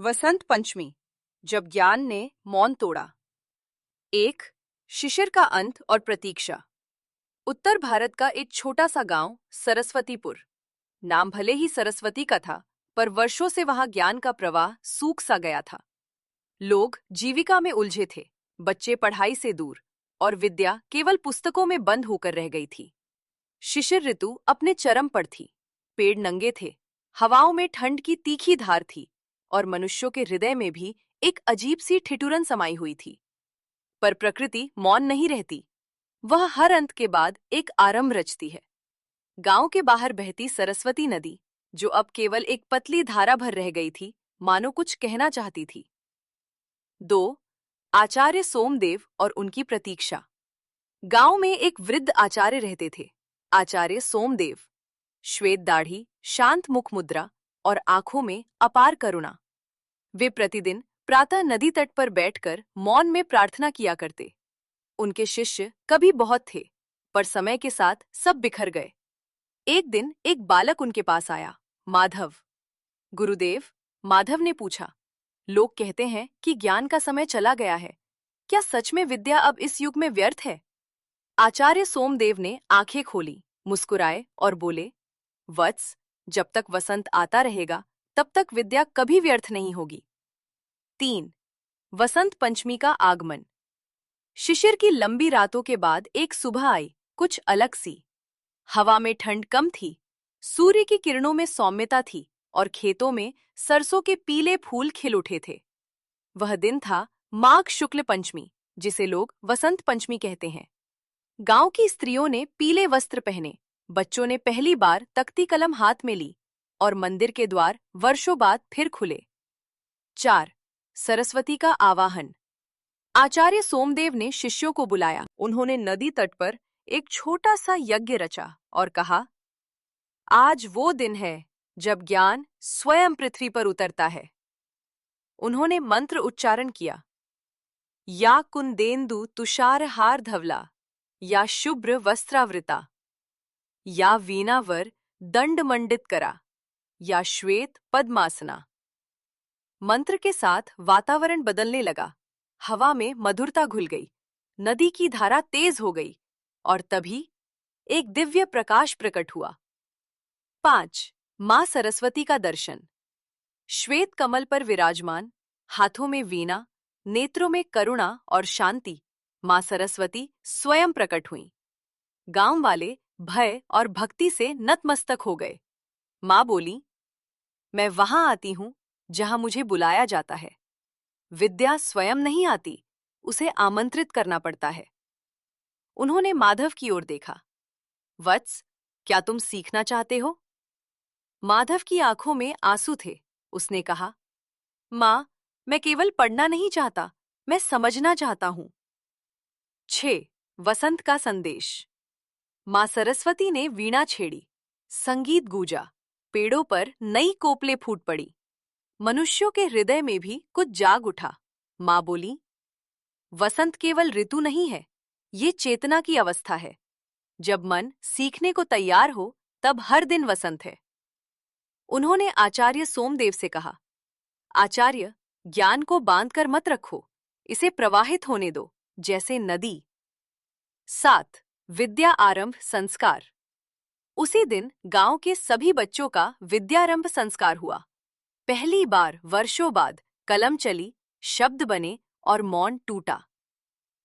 वसंत पंचमी, जब ज्ञान ने मौन तोड़ा। एक, शिशिर का अंत और प्रतीक्षा। उत्तर भारत का एक छोटा सा गांव सरस्वतीपुर। नाम भले ही सरस्वती का था, पर वर्षों से वहां ज्ञान का प्रवाह सूख सा गया था। लोग जीविका में उलझे थे, बच्चे पढ़ाई से दूर, और विद्या केवल पुस्तकों में बंद होकर रह गई थी। शिशिर ऋतु अपने चरम पर थी। पेड़ नंगे थे, हवाओं में ठंड की तीखी धार थी, और मनुष्यों के हृदय में भी एक अजीब सी ठिठुरन समाई हुई थी। पर प्रकृति मौन नहीं रहती। वह हर अंत के बाद एक आरंभ रचती है। गांव के बाहर बहती सरस्वती नदी, जो अब केवल एक पतली धारा भर रह गई थी, मानो कुछ कहना चाहती थी। 2. आचार्य सोमदेव और उनकी प्रतीक्षा। गांव में एक वृद्ध आचार्य रहते थे। आचार्य सोमदेव, श्वेत दाढ़ी, शांत मुख मुद्रा और आंखों में अपार करुणा। वे प्रतिदिन प्रातः नदी तट पर बैठकर मौन में प्रार्थना किया करते। उनके शिष्य कभी बहुत थे, पर समय के साथ सब बिखर गए। एक दिन एक बालक उनके पास आया, माधव। गुरुदेव, माधव ने पूछा, लोग कहते हैं कि ज्ञान का समय चला गया है। क्या सच में विद्या अब इस युग में व्यर्थ है? आचार्य सोमदेव ने आंखें खोली, मुस्कुराए और बोले, वत्स, जब तक वसंत आता रहेगा, तब तक विद्या कभी व्यर्थ नहीं होगी। 3. वसंत पंचमी का आगमन। शिशिर की लंबी रातों के बाद एक सुबह आई, कुछ अलग सी। हवा में ठंड कम थी, सूर्य की किरणों में सौम्यता थी, और खेतों में सरसों के पीले फूल खिल उठे थे। वह दिन था माघ शुक्ल पंचमी, जिसे लोग वसंत पंचमी कहते हैं। गांव की स्त्रियों ने पीले वस्त्र पहने, बच्चों ने पहली बार तख्ती कलम हाथ में ली, और मंदिर के द्वार वर्षों बाद फिर खुले। 4. सरस्वती का आवाहन। आचार्य सोमदेव ने शिष्यों को बुलाया। उन्होंने नदी तट पर एक छोटा सा यज्ञ रचा और कहा, आज वो दिन है जब ज्ञान स्वयं पृथ्वी पर उतरता है। उन्होंने मंत्र उच्चारण किया, या कुंदेन्दु तुषारहार धवला, या शुभ्र वस्त्रावृता, या वीणावर दंड मंडित करा, या श्वेत पद्मासना। मंत्र के साथ वातावरण बदलने लगा। हवा में मधुरता घुल गई, नदी की धारा तेज हो गई, और तभी एक दिव्य प्रकाश प्रकट हुआ। 5. मां सरस्वती का दर्शन। श्वेत कमल पर विराजमान, हाथों में वीणा, नेत्रों में करुणा और शांति, मां सरस्वती स्वयं प्रकट हुईं। गांव वाले भय और भक्ति से नतमस्तक हो गए। मां बोली, मैं वहां आती हूं जहां मुझे बुलाया जाता है। विद्या स्वयं नहीं आती, उसे आमंत्रित करना पड़ता है। उन्होंने माधव की ओर देखा, वत्स, क्या तुम सीखना चाहते हो? माधव की आंखों में आंसू थे। उसने कहा, मां, मैं केवल पढ़ना नहीं चाहता, मैं समझना चाहता हूं। 6. वसंत का संदेश। मां सरस्वती ने वीणा छेड़ी, संगीत गूंजा, पेड़ों पर नई कोपले फूट पड़ी, मनुष्यों के हृदय में भी कुछ जाग उठा। मां बोली, वसंत केवल ऋतु नहीं है, ये चेतना की अवस्था है। जब मन सीखने को तैयार हो, तब हर दिन वसंत है। उन्होंने आचार्य सोमदेव से कहा, आचार्य, ज्ञान को बांधकर मत रखो, इसे प्रवाहित होने दो, जैसे नदी। 7. विद्या आरंभ संस्कार। उसी दिन गांव के सभी बच्चों का विद्यारंभ संस्कार हुआ। पहली बार वर्षों बाद कलम चली, शब्द बने और मौन टूटा।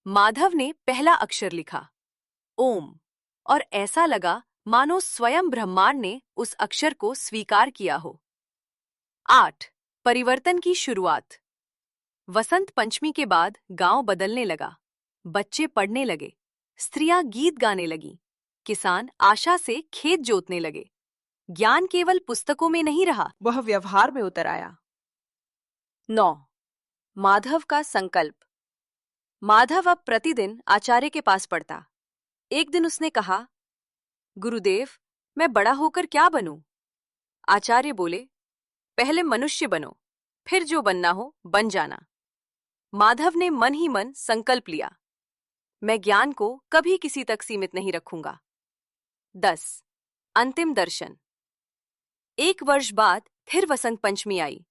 माधव ने पहला अक्षर लिखा, ओम, और ऐसा लगा मानो स्वयं ब्रह्मांड ने उस अक्षर को स्वीकार किया हो। 8. परिवर्तन की शुरुआत। वसंत पंचमी के बाद गांव बदलने लगा। बच्चे पढ़ने लगे, स्त्रियां गीत गाने लगीं, किसान आशा से खेत जोतने लगे। ज्ञान केवल पुस्तकों में नहीं रहा, वह व्यवहार में उतर आया। 9. माधव का संकल्प। माधव अब प्रतिदिन आचार्य के पास पढ़ता। एक दिन उसने कहा, गुरुदेव, मैं बड़ा होकर क्या बनूं? आचार्य बोले, पहले मनुष्य बनो, फिर जो बनना हो बन जाना। माधव ने मन ही मन संकल्प लिया, मैं ज्ञान को कभी किसी तक सीमित नहीं रखूंगा। 10. अंतिम दर्शन। एक वर्ष बाद फिर वसंत पंचमी आई।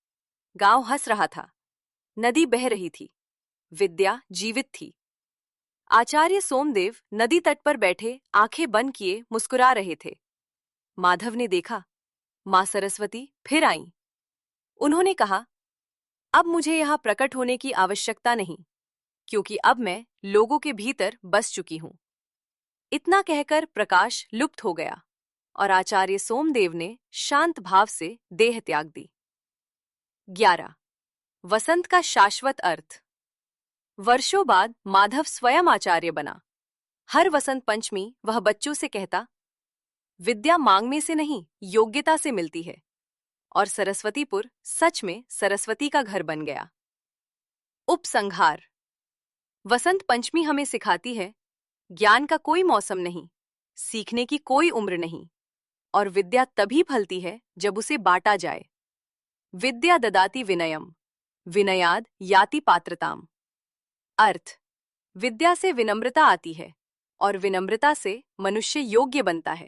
गांव हंस रहा था, नदी बह रही थी, विद्या जीवित थी। आचार्य सोमदेव नदी तट पर बैठे आंखें बंद किए मुस्कुरा रहे थे। माधव ने देखा, मां सरस्वती फिर आईं। उन्होंने कहा, अब मुझे यहां प्रकट होने की आवश्यकता नहीं, क्योंकि अब मैं लोगों के भीतर बस चुकी हूं। इतना कहकर प्रकाश लुप्त हो गया और आचार्य सोमदेव ने शांत भाव से देह त्याग दी। 11. वसंत का शाश्वत अर्थ। वर्षों बाद माधव स्वयं आचार्य बना। हर वसंत पंचमी वह बच्चों से कहता, विद्या मांगने से नहीं, योग्यता से मिलती है। और सरस्वतीपुर सच में सरस्वती का घर बन गया। उपसंहार। वसंत पंचमी हमें सिखाती है, ज्ञान का कोई मौसम नहीं, सीखने की कोई उम्र नहीं, और विद्या तभी फलती है जब उसे बांटा जाए। विद्या ददाति विनयम, विनयाद याति पात्रताम। अर्थ, विद्या से विनम्रता आती है और विनम्रता से मनुष्य योग्य बनता है।